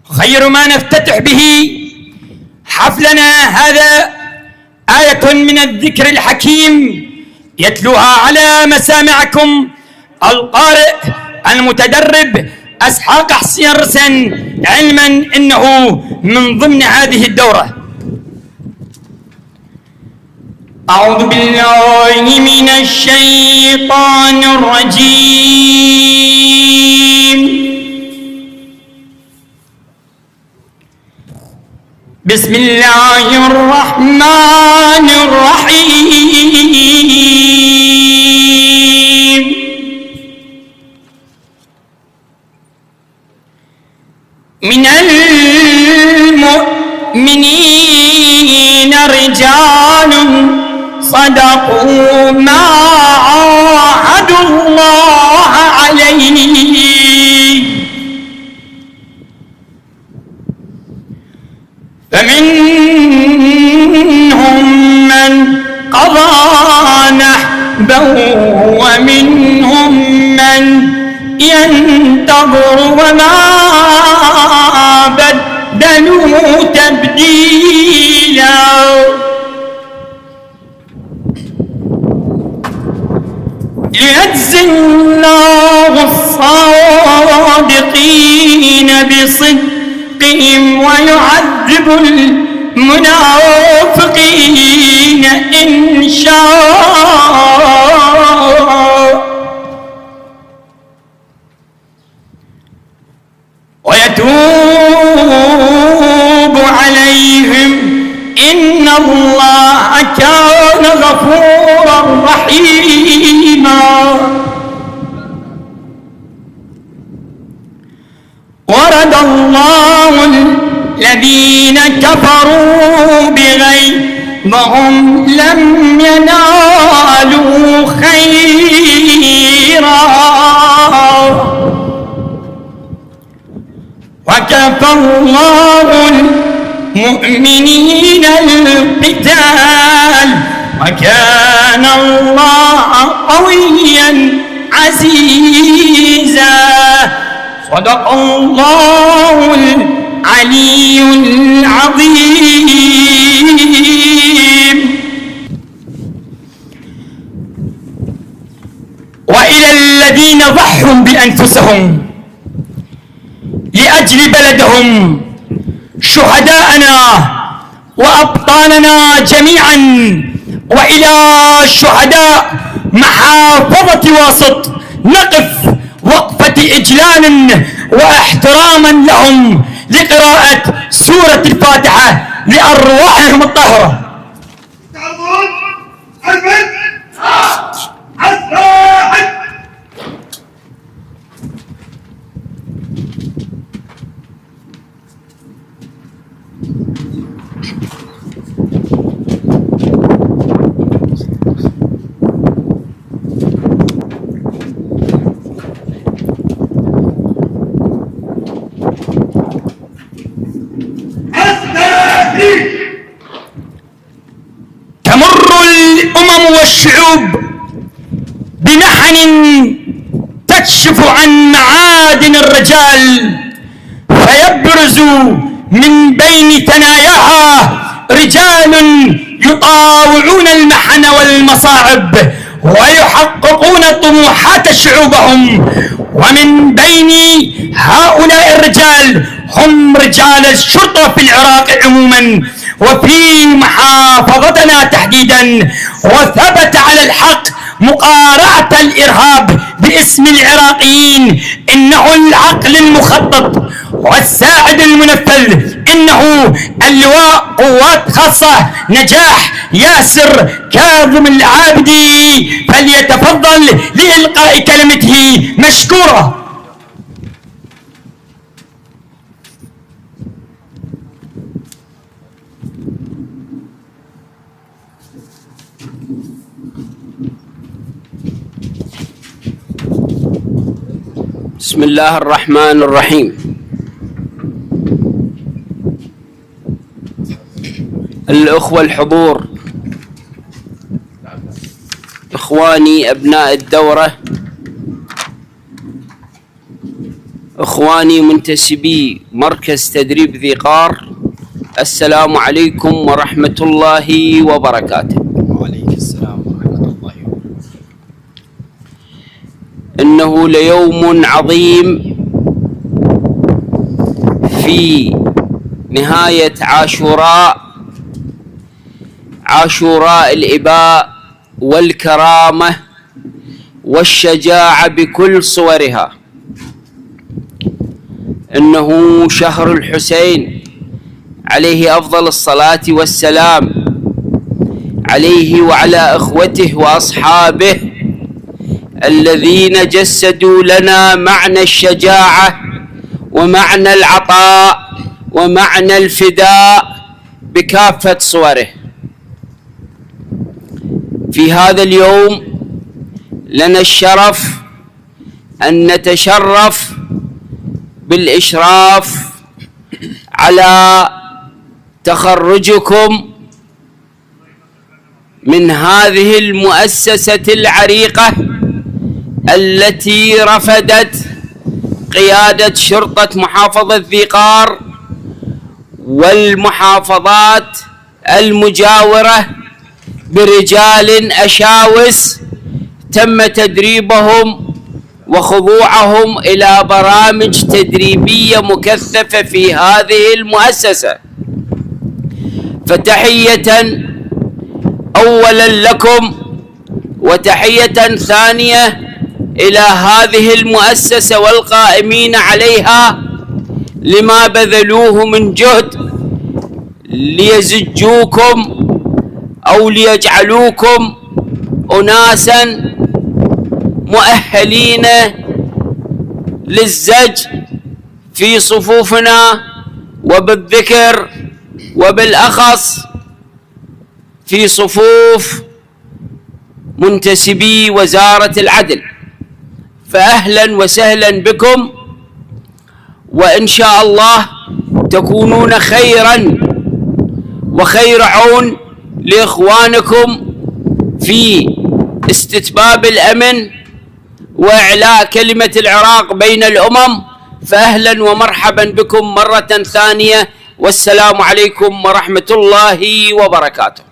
خير ما نفتتح به حفلنا هذا آية من الذكر الحكيم يتلوها على مسامعكم القارئ المتدرب أسحاق حسين رسن، علما أنه من ضمن هذه الدورة. أعوذ بالله من الشيطان الرجيم. بسم الله الرحمن الرحيم. من المؤمنين رجال صدقوا ما عاهدوا الله عليه، فمنهم من قضى نحبه ومنهم من ينتظر وما بدلوا تبديلا. ليجزي الله الصادقين بصدقهم ويعذب المنافقين إن شاء، ويتوب عليهم إن الله كان غفورا رحيما. ورد الله الذين كفروا بغيظهم لم ينالوا خيرا وكفى الله المؤمنين القتال وكان الله قويا عزيزا. صدق الله العلي العظيم. وإلى الذين ضحوا بأنفسهم لأجل بلدهم شهداءنا وأبطالنا جميعا، وإلى شهداء محافظة واسط نقف وقفة إجلال واحتراما لهم لقراءة سورة الفاتحة لأرواحهم الطاهرة. تمر الأمم والشعوب بمحن تكشف عن معادن الرجال، فيبرز من بين ثناياها رجال يطاوعون المحن والمصاعب ويحققون طموحات شعوبهم. ومن بين هؤلاء الرجال هم رجال الشرطة في العراق عموما وفي محافظتنا تحديدا. وثبت على الحق مقارعة الإرهاب باسم العراقيين إنه العقل المخطط والساعد المنفذ، إنه اللواء قوات خاصة نجاح ياسر كاظم العابدي، فليتفضل لإلقاء كلمته مشكورة. بسم الله الرحمن الرحيم. الأخوة الحضور، إخواني أبناء الدورة، إخواني منتسبي مركز تدريب ذي قار، السلام عليكم ورحمة الله وبركاته. وعليكم السلام ورحمة الله وبركاته. إنه ليوم عظيم في نهاية عاشوراء الإباء والكرامة والشجاعة بكل صورها. إنه شهر الحسين عليه أفضل الصلاة والسلام، عليه وعلى إخوته وأصحابه الذين جسدوا لنا معنى الشجاعة ومعنى العطاء ومعنى الفداء بكافة صوره. في هذا اليوم لنا الشرف أن نتشرف بالإشراف على تخرجكم من هذه المؤسسة العريقة التي رفدت قيادة شرطة محافظة ذي قار والمحافظات المجاورة برجال أشاوس تم تدريبهم وخضوعهم إلى برامج تدريبية مكثفة في هذه المؤسسة. فتحية أولا لكم وتحية ثانية إلى هذه المؤسسة والقائمين عليها لما بذلوه من جهد ليزجوكم أو ليجعلوكم أناسا مؤهلين للزج في صفوفنا، وبالذكر وبالأخص في صفوف منتسبي وزارة العدل. فأهلا وسهلا بكم، وإن شاء الله تكونون خيرا وخير عون لإخوانكم في استتباب الأمن وإعلاء كلمة العراق بين الأمم. فأهلا ومرحبا بكم مرة ثانية، والسلام عليكم ورحمة الله وبركاته.